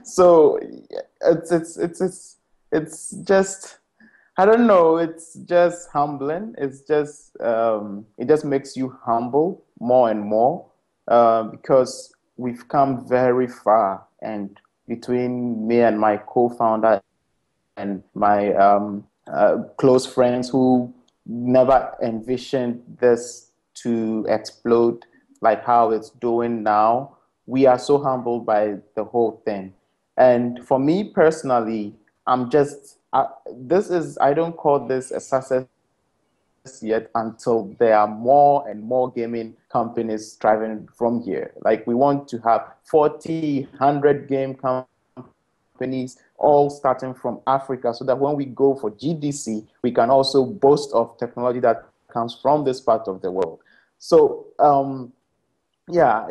So it's just, I don't know, it's just humbling. It's just it just makes you humble more and more, because we've come very far. And between me and my co-founder and my close friends who never envisioned this to explode like how it's doing now, we are so humbled by the whole thing. And for me personally, I'm just, I don't call this a success yet until there are more and more gaming companies thriving from here. Like we want to have 40, 100 game companies all starting from Africa, so that when we go for GDC, we can also boast of technology that comes from this part of the world. So yeah,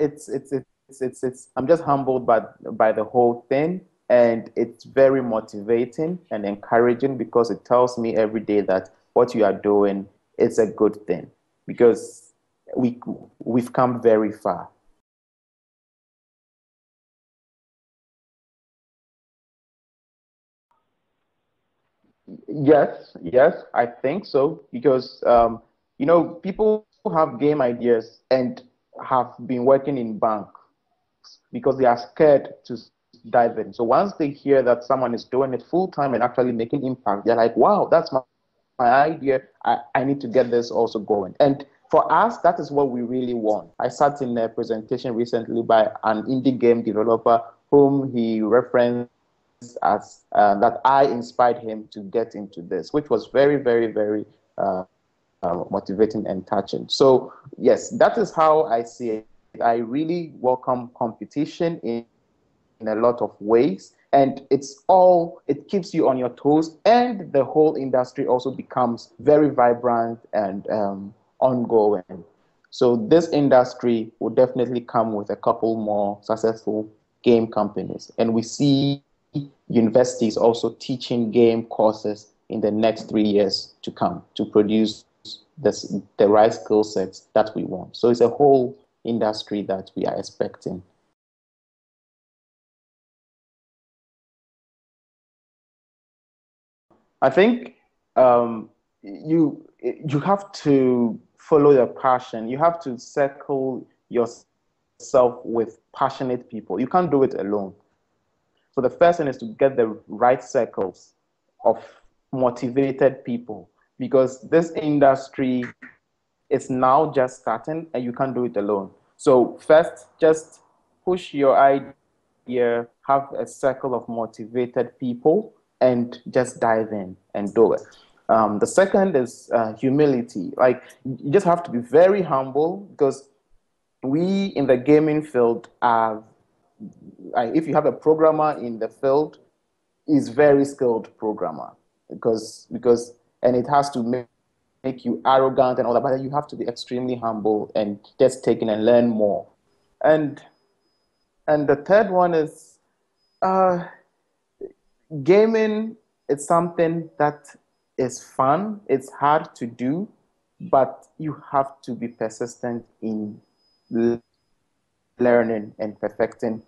I'm just humbled by the whole thing, and it's very motivating and encouraging, because it tells me every day that what you are doing is a good thing, because we we've come very far. Yes, yes, I think so, because people have game ideas and have been working in banks because they are scared to dive in. So once they hear that someone is doing it full time and actually making impact, they're like, wow, that's my idea. I need to get this also going. And for us, that is what we really want. I sat in a presentation recently by an indie game developer whom he referenced as that I inspired him to get into this, which was very, very, very motivating and touching. So yes, that is how I see it. I really welcome competition in a lot of ways, and it keeps you on your toes, and the whole industry also becomes very vibrant and ongoing. So this industry will definitely come with a couple more successful game companies, and we see universities also teaching game courses in the next 3 years to come to produce the right skill sets that we want. So it's a whole industry that we are expecting. I think you have to follow your passion. You have to circle yourself with passionate people. You can't do it alone. So the first thing is to get the right circles of motivated people, because this industry is now just starting and you can't do it alone. So first, just push your idea, have a circle of motivated people, and just dive in and do it. The second is humility. Like you just have to be very humble, because we in the gaming field are, if you have a programmer in the field, is very skilled programmer, because and it has to make you arrogant and all that, but you have to be extremely humble and just take in and learn more. And the third one is uh, gaming. It's something that is fun. It's hard to do, but you have to be persistent in learning and perfecting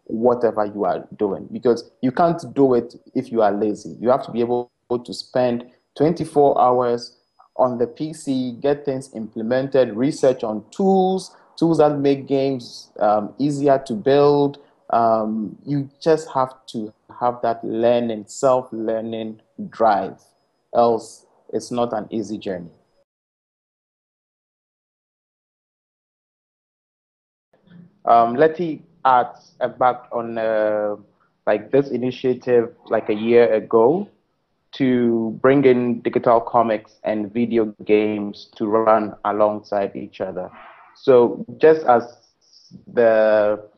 whatever you are doing, because you can't do it if you are lazy. You have to be able to spend 24 hours on the PC, get things implemented, research on tools that make games easier to build. You just have to have that learning, self-learning drive, else it's not an easy journey. Leti Arts embarked on like this initiative like a year ago to bring in digital comics and video games to run alongside each other. So just as the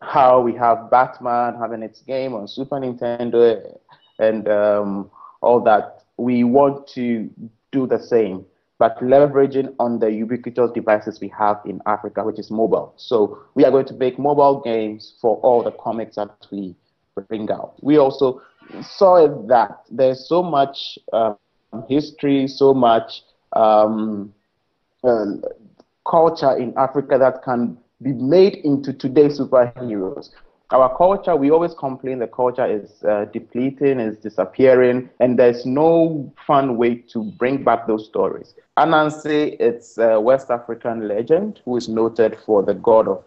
how we have Batman having its game on Super Nintendo and all that, we want to do the same, but leveraging on the ubiquitous devices we have in Africa, which is mobile. So we are going to make mobile games for all the comics that we bring out. We also saw that there's so much history, so much uh, culture in Africa that can be made into today's superheroes. Our culture, we always complain the culture is depleting, is disappearing, and there's no fun way to bring back those stories. Anansi, it's a West African legend who is noted for the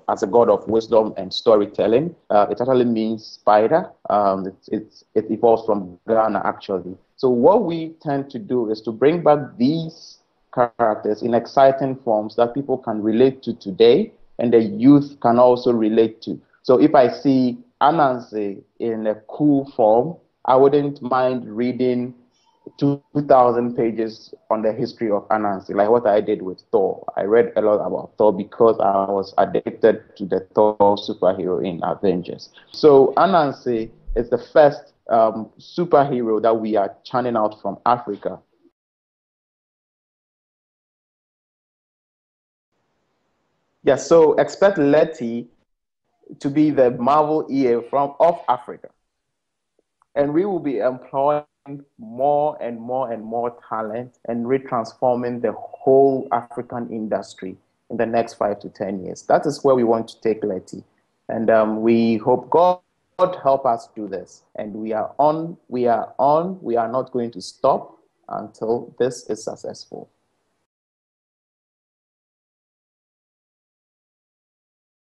as a god of wisdom and storytelling. It actually means spider. It evolves from Ghana, actually. So what we tend to do is to bring back these characters in exciting forms that people can relate to today and the youth can also relate to. So if I see Anansi in a cool form, I wouldn't mind reading 2,000 pages on the history of Anansi, like what I did with Thor. I read a lot about Thor because I was addicted to the Thor superhero in Avengers. So Anansi is the first superhero that we are churning out from Africa. Yeah, so expect Leti to be the Marvel EA from of Africa. And we will be employing more and more and more talent and retransforming the whole African industry in the next 5 to 10 years. That is where we want to take Leti. And we hope God help us do this. And we are on, we are on, we are not going to stop until this is successful.